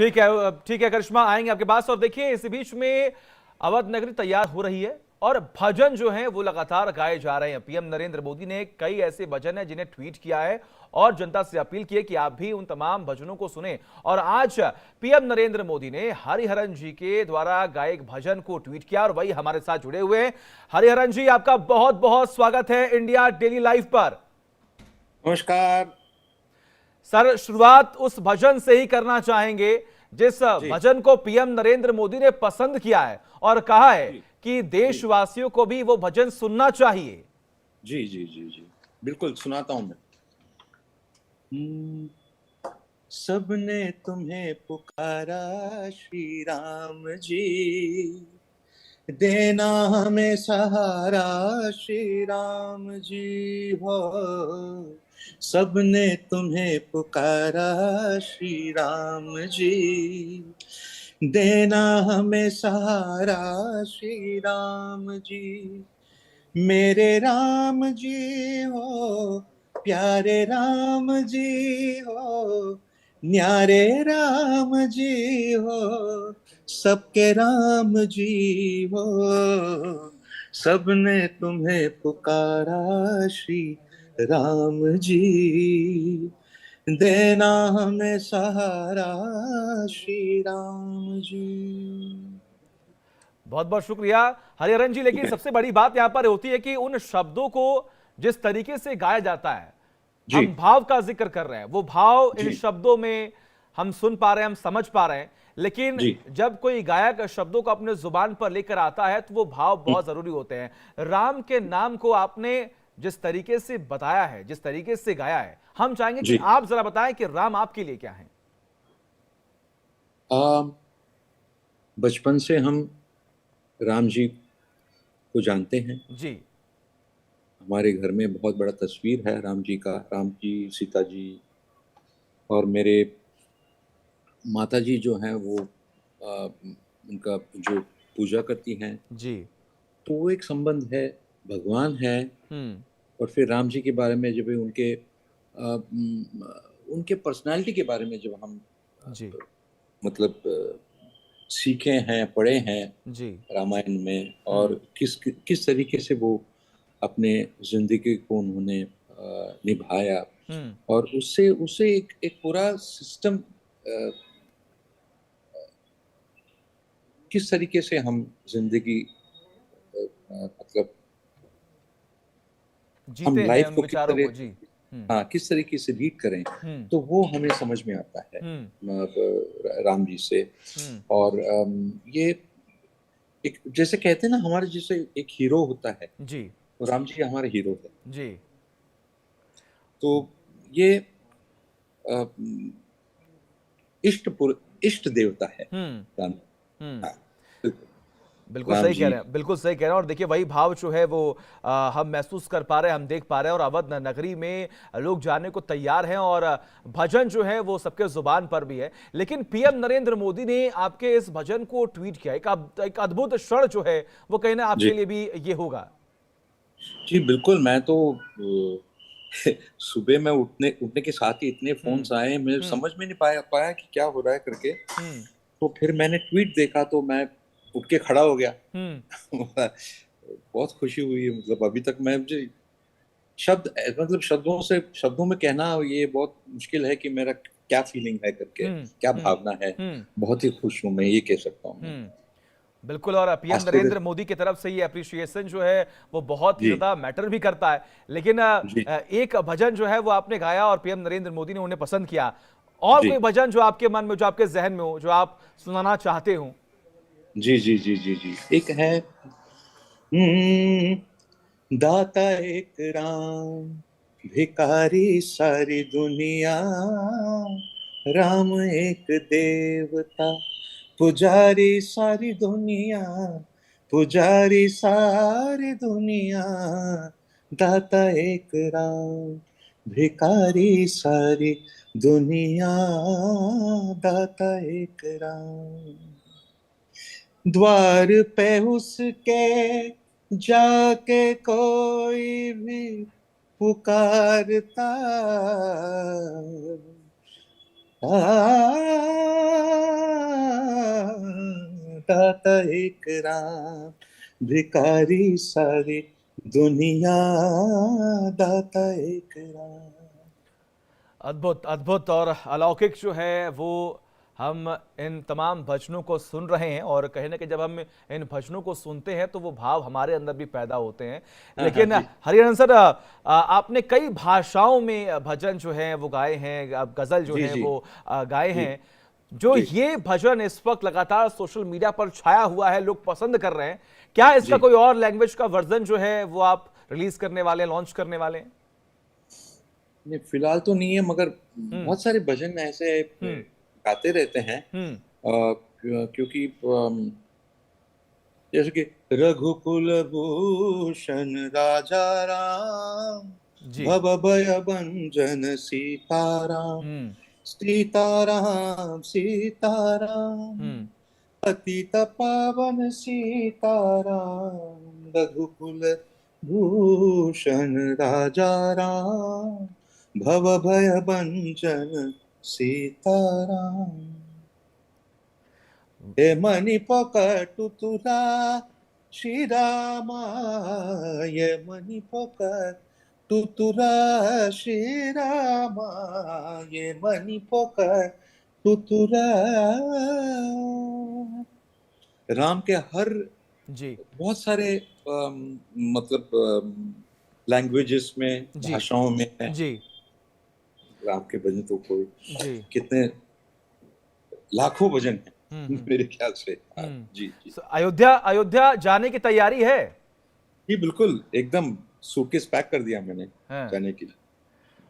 ठीक है करिश्मा, आएंगे आपके पास। और देखिए इस बीच में अवध नगरी तैयार हो रही है और भजन जो हैं वो लगातार गाए जा रहे हैं। पीएम नरेंद्र मोदी ने कई ऐसे भजन हैं जिन्हें ट्वीट किया है और जनता से अपील की है कि आप भी उन तमाम भजनों को सुने। और आज पीएम नरेंद्र मोदी ने हरिहरन जी के द्वारा गाए एक भजन को ट्वीट किया और वही हमारे साथ जुड़े हुए हैं। हरिहरन जी, आपका बहुत बहुत स्वागत है इंडिया डेली लाइव पर। नमस्कार सर, शुरुआत उस भजन से ही करना चाहेंगे जिस जी। भजन को पीएम नरेंद्र मोदी ने पसंद किया है और कहा है जी कि जी देशवासियों को भी वो भजन सुनना चाहिए। जी जी जी जी बिल्कुल सुनाता हूं मैं। सबने तुम्हें पुकारा श्री राम जी, देना हमें सहारा श्री राम जी हो। सबने तुम्हें पुकारा श्री राम जी, देना हमें सहारा श्री राम जी। मेरे राम जी हो, प्यारे राम जी हो, न्यारे राम जी हो, सबके राम जी हो। सबने तुम्हें पुकारा श्री राम जी, देना हमें सहारा श्री राम जी। बहुत बहुत शुक्रिया हरिहरन जी। ठीक लेकिन है सबसे बड़ी बात यहां पर होती है कि उन शब्दों को जिस तरीके से गाया जाता है, जी हम भाव का जिक्र कर रहे हैं, वो भाव इन जी शब्दों में हम सुन पा रहे हैं, हम समझ पा रहे हैं। लेकिन जी। जब कोई गायक शब्दों को अपने जुबान पर लेकर आता है तो वो भाव बहुत जरूरी होते हैं। राम के नाम को आपने जिस तरीके से बताया है, जिस तरीके से गाया है, हम चाहेंगे कि जी आप जरा बताएं कि राम आपके लिए क्या है। बचपन से हम राम जी को जानते हैं। जी। हमारे घर में बहुत बड़ा तस्वीर है राम जी का, राम जी, सीता जी। और मेरे माता जी जो हैं वो उनका जो पूजा करती हैं, जी। तो वो एक संबंध है, भगवान है। हम्म। और फिर राम जी के बारे में जब उनके पर्सनालिटी के बारे में जब हम अ, जी। मतलब सीखे हैं, पढ़े हैं जी। रामायण में, और हम्म। किस किस तरीके से वो अपने जिंदगी को उन्होंने निभाया। हम्म। और उससे उससे एक पूरा सिस्टम, किस तरीके से हम जिंदगी मतलब हम जीते हैं लाइफ उन को किस विचारों को। जी। तरह, हम्म। हाँ, किस तरीके से लीड करें, हम्म। तो वो हमें समझ में आता है हम्म। राम जी से। हम्म। और ये एक, जैसे कहते हैं ना, हमारे जैसे एक हीरो होता है, जी। तो राम जी हमारे हीरो है। जी। तो ये अ, इष्ट देवता है हम्म। राम। हम्म। हाँ, बिल्कुल। बिल्कुल राम सही कह जी। रहे हैं, बिल्कुल सही कह रहे हैं। और देखिए वही भाव जो है वो हम महसूस कर पा रहे हैं, हम देख पा रहे हैं। और अवध नगरी में लोग जाने को तैयार हैं और भजन जो है वो सबके जुबान पर भी है। लेकिन पीएम नरेंद्र मोदी ने आपके इस भजन को ट्वीट किया। एक अद्भुत क्षण जो है वो कहीं ना जी आपके लिए भी ये होगा। जी बिल्कुल। मैं तो सुबह में उठने उठने के साथ ही इतने हम्म। फोन्स आए, मुझे हम्म। समझ में नहीं पाया कि क्या हो रहा है करके। हम्म। तो फिर मैंने ट्वीट देखा तो मैं उठ के खड़ा हो गया। हम्म। बहुत खुशी हुई है। मतलब अभी तक मैं, मुझे शब्द, मतलब शब्दों में कहना ये बहुत मुश्किल है कि मेरा क्या फीलिंग है करके, हम्म। क्या हम्म। भावना है। हम्म। बहुत ही खुश हूं मैं, ये कह सकता हूँ मैं। हम्म। बिल्कुल। और पीएम आज तो नरेंद्र मोदी की तरफ से ये अप्रिशिएशन जो है वो बहुत ही जी ज्यादा मैटर भी करता है। लेकिन जी एक भजन जो है वो आपने गाया और पीएम नरेंद्र मोदी ने उन्हें पसंद किया। और जी कोई भजन जो आपके मन में, जो आपके जहन में हो, जो आप सुनाना चाहते हो। जी जी जी जी जी। एक है, दाता एक राम, भिकारी सारी दुनिया, राम एक देवता, पुजारी सारी दुनिया, पुजारी सारी दुनिया, दाता एक राम, भिकारी सारी दुनिया, दाता एक राम। द्वार पे उसके जाके कोई भी पुकारता, आ, एक राम, भिखारी सारी दुनिया, दाता एक राम। अद्भुत अद्भुत और अलौकिक जो है वो हम इन तमाम भजनों को सुन रहे हैं, और कहीं ना कहीं जब हम इन भजनों को सुनते हैं तो वो भाव हमारे अंदर भी पैदा होते हैं। हाँ हाँ लेकिन जी। हरिहरन सर, आपने कई भाषाओं में भजन जो है वो गाए हैं, गजल जो जी है जी वो गाए जी हैं। जो जी ये भजन इस वक्त लगातार सोशल मीडिया पर छाया हुआ है, लोग पसंद कर रहे हैं, क्या इसका जी। कोई और लैंग्वेज का वर्जन जो है वो आप रिलीज करने वाले हैं, लॉन्च करने वाले हैं? नहीं, फिलहाल तो नहीं है, मगर हम्म। बहुत सारे भजन ऐसे हम्म। गाते रहते हैं। हम्म। क्योंकि जैसे कि रघुकुल भूषण राजा राम, जी। भव भय भंजन सीताराम, हम्म। सीताराम सीताराम, हम्म। पतित पावन सीताराम, रघुकुल भूषण राजा राम, भव भय भंजन सीताराम। हे मणि पकटु तुरा श्री रामा, ये मणि पकटु तुरा श्री रामा, ये मणि पकटु तुरा। राम के हर जी। बहुत सारे मतलब लैंग्वेजेस में, जी। भाषाओं में है जी। राम के भजन। तो कोई जी। कितने लाखों भजन हैं हम्म। मेरे ख्याल से। हम्म। जी जी अयोध्या अयोध्या जाने की तैयारी है? जी, बिल्कुल एकदम सूटकेस पैक कर दिया मैंने हैं। जाने के लिए।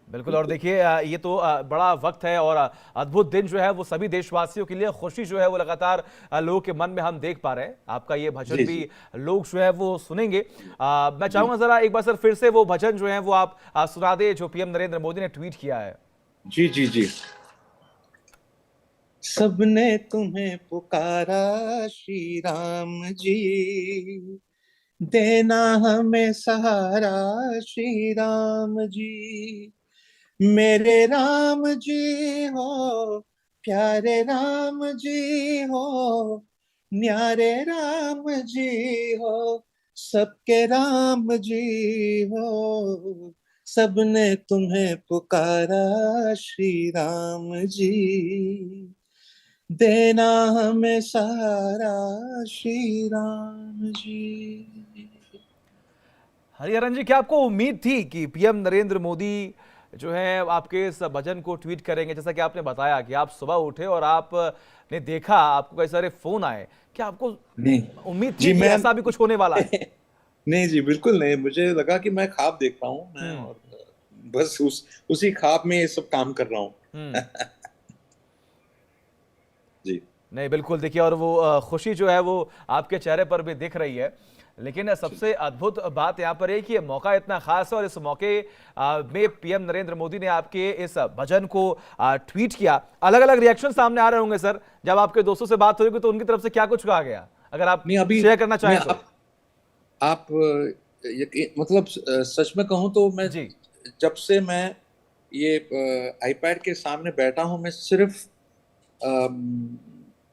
बिल्कुल। और बिल्कुल। देखिए, ये तो बड़ा वक्त है, और अद्भुत दिन जो है वो सभी देशवासियों के लिए खुशी जो है वो लगातार लोगों के मन में हम देख पा रहे हैं। आपका ये भजन जी भी जी लोग जो है वो सुनेंगे। मैं जी चाहूंगा जरा एक बार सर फिर से वो भजन जो है वो आप सुना दे, जो पीएम नरेंद्र मोदी ने ट्वीट किया है। जी जी जी। सबने तुम्हें पुकारा श्री राम जी, देना हमें सहारा श्री राम जी। मेरे राम जी हो, प्यारे राम जी हो, न्यारे राम जी हो, सबके राम जी हो, सबने तुम्हें पुकारा श्री राम जी, देना हमें सहारा श्री राम जी। हरिहरन जी, क्या आपको उम्मीद थी कि पीएम नरेंद्र मोदी जो है आपके इस भजन को ट्वीट करेंगे? जैसा कि आपने बताया कि आप सुबह उठे और आपने देखा, आपको कई सारे फोन आए, क्या आपको नहीं उम्मीद थी जी, कि मैं ऐसा भी कुछ होने वाला है? नहीं जी, बिल्कुल नहीं। मुझे लगा कि मैं ख्वाब देख रहा हूँ मैं, हम्म। और बस उसी ख्वाब में ये सब काम कर रहा हूँ। हम्म। जी नहीं, बिल्कुल। देखिए, और वो खुशी जो है वो आपके चेहरे पर भी दिख रही है। लेकिन जी सबसे अद्भुत बात यहाँ पर है कि ये मौका इतना खास है, और इस मौके में पीएम नरेंद्र मोदी ने आपके इस भजन को ट्वीट किया। अलग अलग रिएक्शन सामने आ रहे होंगे सर, जब आपके दोस्तों से बात होगी तो उनकी तरफ से क्या कुछ कहा गया, अगर आप नहीं, अभी शेयर करना मैं चाहें तो? आप मतलब सच में कहूँ तो मैं, जी। जब से मैं ये आईपैड के सामने बैठा हूँ, मैं सिर्फ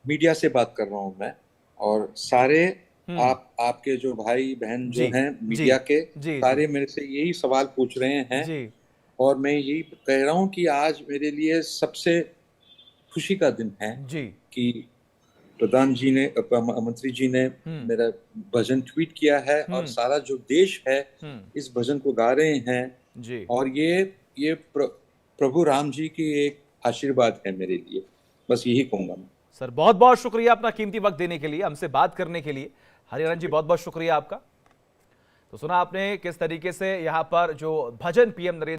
मीडिया से बात कर रहा हूँ मैं, और सारे हम्म। आपके जो भाई बहन जो जी। हैं जी। मीडिया के, जी। जी। सारे मेरे से यही सवाल पूछ रहे हैं। जी। और मैं यही कह रहा हूँ कि आज मेरे लिए सबसे खुशी का दिन है जी। कि प्रधान जी ने, मंत्री जी ने हम्म। मेरा भजन ट्वीट किया है, और हम्म। सारा जो देश है हम्म। इस भजन को गा रहे हैं। जी। और ये प्रभु राम जी की एक आशीर्वाद है मेरे लिए, बस यही कहूंगा मैं। सर, बहुत बहुत शुक्रिया अपना कीमती वक्त देने के लिए, हमसे बात करने के लिए। हरिहरन जी, बहुत बहुत शुक्रिया आपका। तो सुना आपने किस तरीके से यहाँ पर जो भजन पीएम नरेंद्र